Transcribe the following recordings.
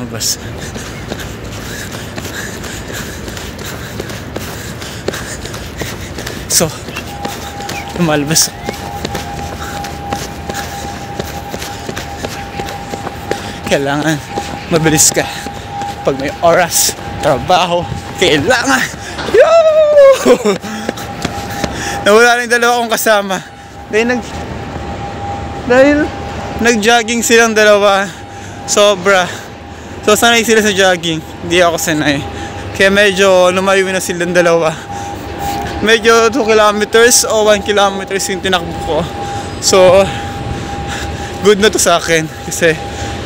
lumabas. So, lumalabas. Kailangan mabilis ka. Pag may oras, trabaho, kailangan. Yo! Nawala rin dalawa kong kasama. Dahil nag-jogging silang dalawa. Sobra. So sanay sila sa jogging. Hindi ako sanay. Kaya medyo lumayo na silang dalawa. Medyo 2 kilometers o 1 kilometers yung tinakbo ko. So good na to sa akin. Kasi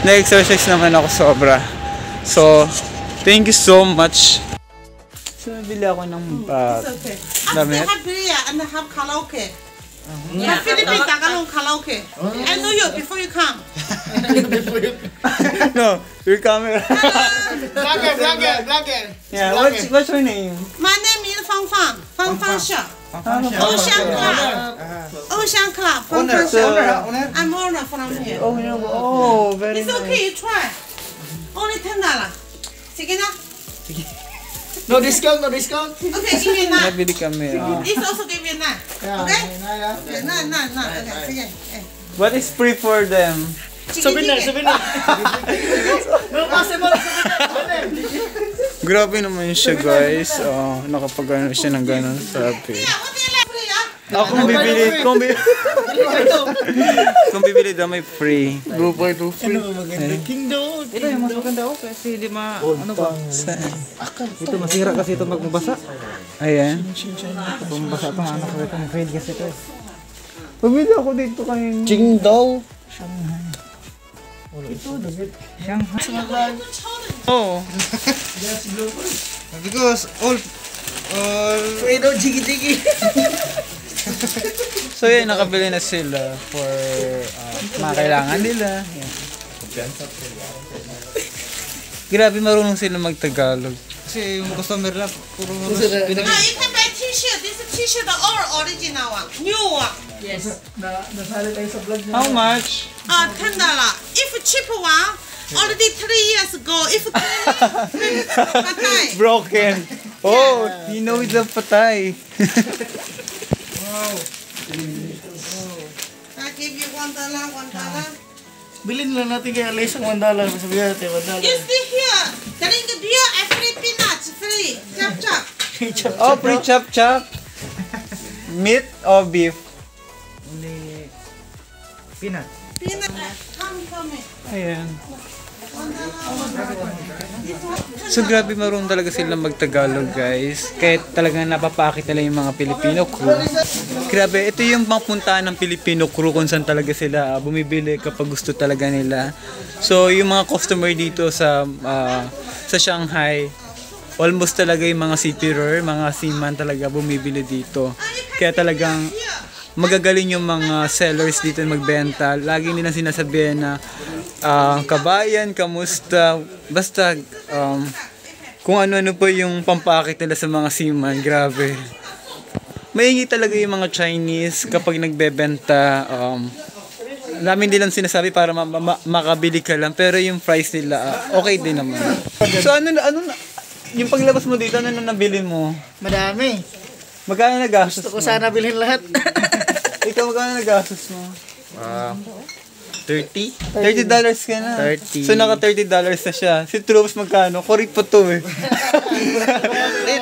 na-exercise naman ako sobra. So thank you so much. So nabili ako ng damit. And have karaoke. Yeah. Philippines tagalong karaoke. I know you before you come. No, your camera. Vlogger. Yeah, what's your name? My name is Fang Fang. Fang Fang Shop. Ocean Club. Ocean Club. Fang Fang Shop. I'm owner from here. Oh, very It's nice. okay, you try. Only $10. Sige na. No discount. Okay, give me na. Nabili kami. This also give me na. Okay? Na. Okay, sige. What is free for them? Souvenir. No possible. Grabe naman siya, guys. Nakapag-ano siya ng gano'n. Sabi. Yeah, what do you like free, ah? Kung bibili daw may free. Go for it. Kingdom. Ito yung mas maganda ko kasi di ano ba? Ito masira kasi ito magbasa. Ayan. Kung basa itong anak ko ito, mag-fade kasi ito eh. Pabili ako dito kayong... Qingdao. Shanghai. Oh. Because all Fredo jigi. So yun, nakabili na sila for mga kailangan nila. Yan. Grabe, marunong sila mag-Tagalog. kasi yung customer lang puro You can buy t-shirt. This is t-shirt, the all original one, new one. Yes. Nasali tayo sa vlog niya. How much? $10. If cheap one, already 3 years ago. If patay. Broken. Oh, you know it's a patay. Wow. I give you $1, $1. Bilhin lang natin kay Alice ang $1. Sabihin natin $1. You see here, drink beer and free peanuts, free. Chop chop. Oh, free chop. Meat or beef? only peanut. Peanut. Come. Ayan. So grabe, marunong talaga sila mag-Tagalog, guys. Kahit talagang napapakit nila yung mga Filipino crew. Grabe, ito yung pangpuntahan ng Filipino crew kung saan talaga sila bumibili kapag gusto talaga nila. So yung mga customer dito sa Shanghai, almost talaga yung mga seafarer, mga seaman talaga bumibili dito. Kaya talagang magagaling yung mga sellers dito magbenta. Lagi nilang sinasabihan na kabayan, kamusta, basta kung ano-ano po yung pampakit nila sa mga seaman. Grabe. Mahingi talaga yung mga Chinese kapag nagbebenta. Namin nilang sinasabi para makabili ka lang, pero yung price nila okay din naman. So ano yung paglabas mo dito, ano na nabili mo? Madami. Magkano nagastos Gusto ko mo? sana bilhin lahat. Ikaw magkano nagastos mo? $30? $30 ka na. 30. So naka $30 na siya. Si Troops magkano? Kurik pa to eh.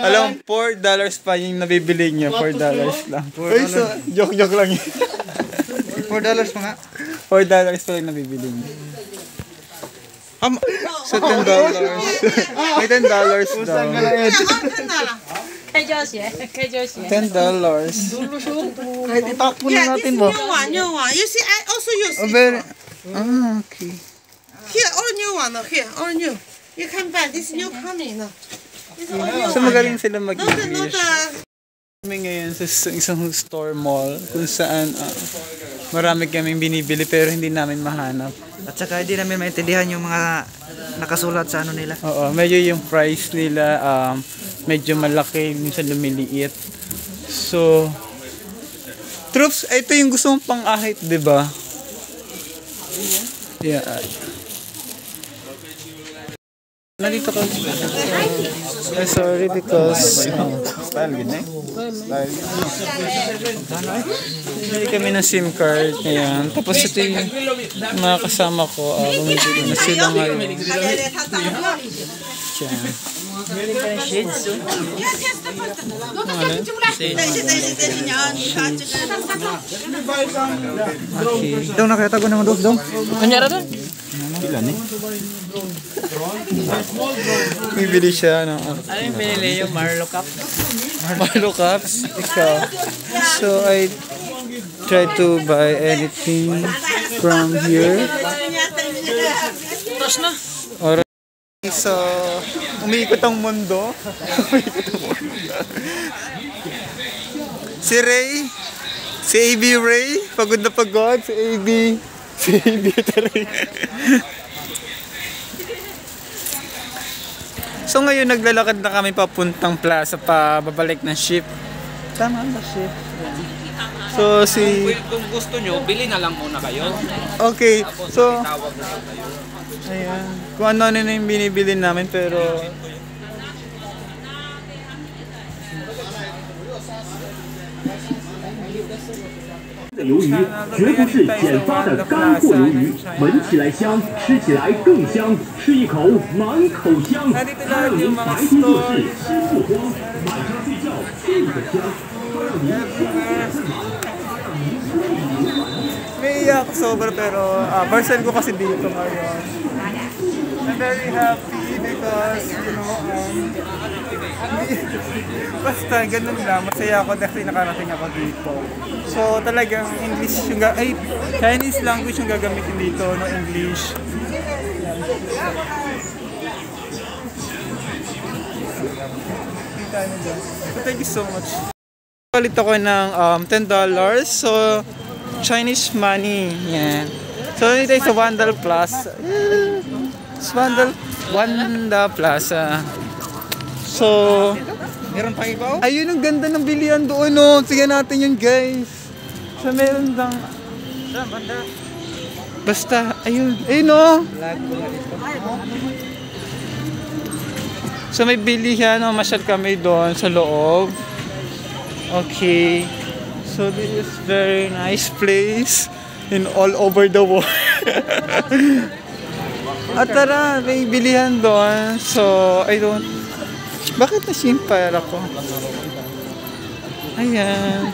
Alam, $4 pa yung nabibili niya. $4 lang. Uy, so, joke lang yun. $4 pa nga. $4 pa yung nabibili niya. So $10. May $10 daw. $10. Kahit itakbo na Yeah, this natin new mo. one. You see, I also use Oh, this very... one. Okay. Here, all new one. Here, all new. You can buy this new coming. This all new So one. magaling sila Not mag-English. the. Kami ngayon sa isang store mall kung saan marami kaming binibili pero hindi namin mahanap. At saka hindi namin maintindihan yung mga nakasulat sa ano nila. Oo, medyo yung price nila medyo malaki, minsan lumiliit. So, Troops, ito yung gusto mong pang-ahit, di ba? Yeah. Nandito ko. Sorry because bumili kami ng SIM card ngayon. Tapos ito yung mga kasama ko. Bumili na sila ngayon. Diyan. Daw nakita ko naman daw. Kanyara doon? Bibili siya ng Ano yung binili yung Marlo Cup? Marlo Cups. Ikaw. So I try to buy anything from here. Tapos na. Or so umiikot ang mundo. Si Ray, si AB Ray, pagod na pagod, si AB Ray. So ngayon naglalakad na kami papuntang plaza pa babalik ng ship. Tama ba ship? So Kung gusto nyo, bili na lang muna kayo. okay, so Tawag na lang kayo. ayan, kung ano na yung binibili namin pero 的鱿鱼绝不是简发的干货鱿鱼，闻起来香，吃起来更香，吃一口满口香。开门白天做事心不慌，晚上睡觉睡得香。让您天天是忙，让您睡眠晚。 Naiiyak sobra pero parcel ko kasi dito ngayon. I'm very happy because, you know, basta ganun lang. Masaya ako dahil nakarating ako dito. So talagang English yung Chinese language yung gagamitin dito, no English. So thank you so much. Palit ako ng $10. So Chinese money. Yeah. So ito is Wanda Plaza. It's Wanda Plaza. So Meron pa iba? ayun ang ganda ng bilihan doon, no. Tingnan natin yun, guys. So meron lang basta ayun, no. So may bilihan, no, masyal kami doon sa loob. Okay. So this is very nice place in all over the world. At tara, may bilihan doon. So I don't. Bakit na-simpire ako? Ayan.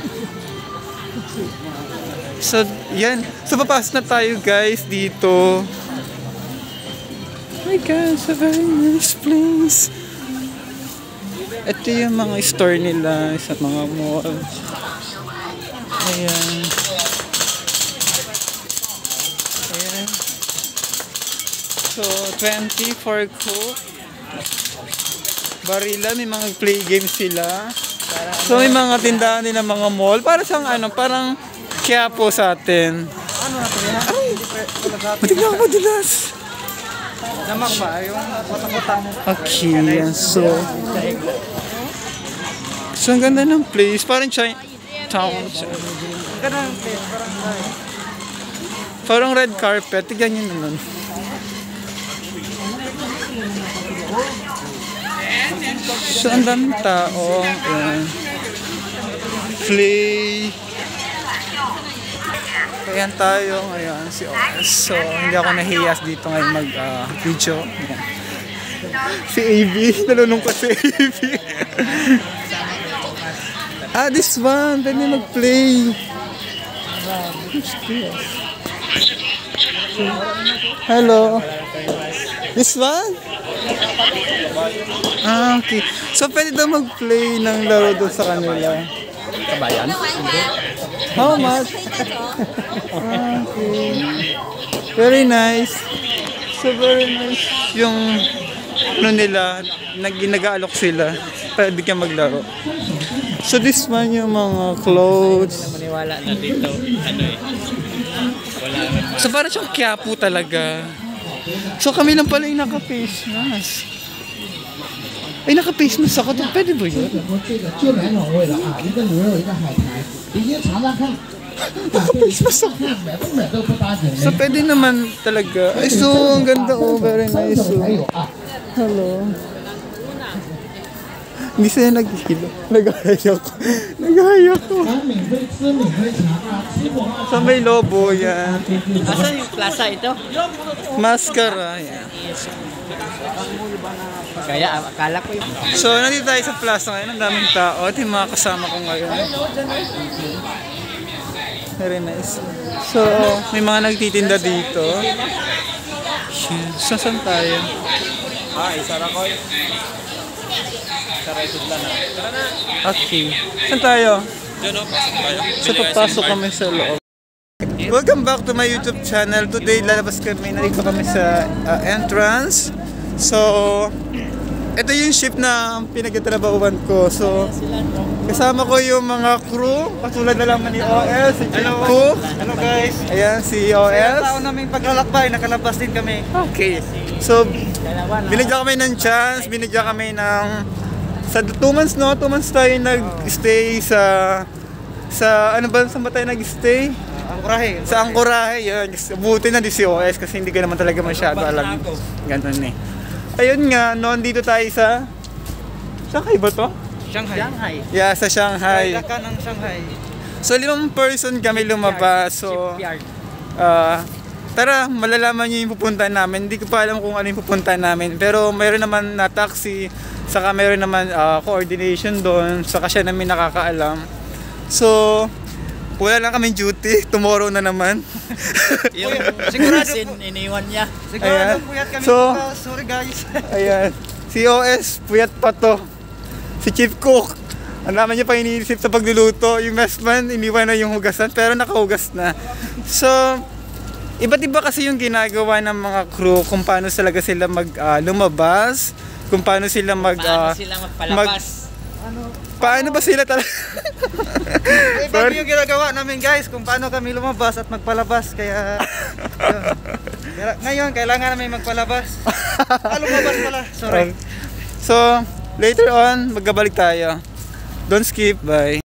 So yan. So papasok na tayo, guys, dito. Oh my God, it's a very nice place. Ito yung mga store nila sa mga malls. Ayan. Ayan. So, 20 for Coke. Barila, may mga play games sila. So, may mga tindahan din ng mga mall. Para siyang parang Quiapo sa atin. Ano na ito yan? Ay! Matignan ako madulas. Namak ba? Yung kotang-kotang. Okay, yan. So, ang ganda ng place. Parang town. Ganun place. Parang red carpet. Tignan nyo naman. So, ang daming tao. Ayan. Play. Ayan tayo ngayon. Si OS. So, hindi ako nahiyas dito ngayon mag-video. Si AB. Nalulungkot si AB. This one. Pwede mag-play. Hello. This one? Okay. So, pwede daw mag-play ng laro doon sa kanila. Kabayan? How much? Okay. Very nice. So, very nice. Yung nila, nag-aalok sila. Pwede ka maglaro. So, this one yung mga clothes. Maniwala na dito. Wala naman. So, parang siyang Quiapo talaga. So, kami lang pala yung naka-face mask. Ay, naka-face mask ako. Pwede ba yun? So, pwede naman talaga. Ay, so, ang ganda oh. Very nice oh. Hello. Hindi sila nagkikilo. Nag-ayak ko. Nag-ayak ko. So, may lobo yan. Asan yung plaza ito? Mascara. Yan. Kaya akala ko yung... So, nandito tayo sa plaza ngayon. Ang daming tao. Ito yung mga kasama ko ngayon. Very nice. So, may mga nagtitinda dito. So, saan tayo? Sarakoy. Saray Tudlan na. Tara na. Okay. Saan tayo? So, papasok kami sa loob. Welcome back to my YouTube channel. Today, lalabas kami. Nandito kami sa entrance. So, ito yung ship na pinagtatrabahuan ko. So, kasama ko yung mga crew. Katulad na lang ni OS, si Chief Cook. Hello guys. Ayan, si OS. Tao naming paglalakbay, nakalabas din kami. Okay. So, binigyan kami ng chance. Binigyan kami ng... Sa 2 months, no? 2 months tayo nag-stay sa ano ba? Saan ba tayo nag-stay? Angkorahe. Sa Angkorahe, yun. Buti na di si OS kasi hindi ka naman talaga masyado alam. Ganun eh. Ayun nga, noon dito tayo sa... Shanghai ba to? Shanghai. Yeah, sa Shanghai. Ka ng Shanghai. So, 5 person kami lumabas. So, Shipyard. tara, malalaman nyo yung pupuntahan namin. Hindi ko pa alam kung ano yung pupuntahan namin. Pero mayroon naman na taxi. Saka mayroon naman coordination doon. Saka siya namin nakakaalam. So, wala lang kami duty. Tomorrow na naman. Sigurado iniwan niya. Ayan. Puyat kami. So, sorry guys. ayan. Si OS, puyat pa to. Si Chief Cook, ang dami niya pa iniisip sa pagluluto. Yung messman, iniwan na yung hugasan. Pero nakahugas na. So, iba't iba kasi yung ginagawa ng mga crew kung paano talaga sila lumabas. Kung paano sila Paano sila magpalabas? Paano ba sila talaga? Iba yung ginagawa namin guys kung paano kami lumabas at magpalabas. Kaya, yun. Ngayon, kailangan namin magpalabas. Lumabas pala. Sorry. So, later on, magbabalik tayo. Don't skip. Bye.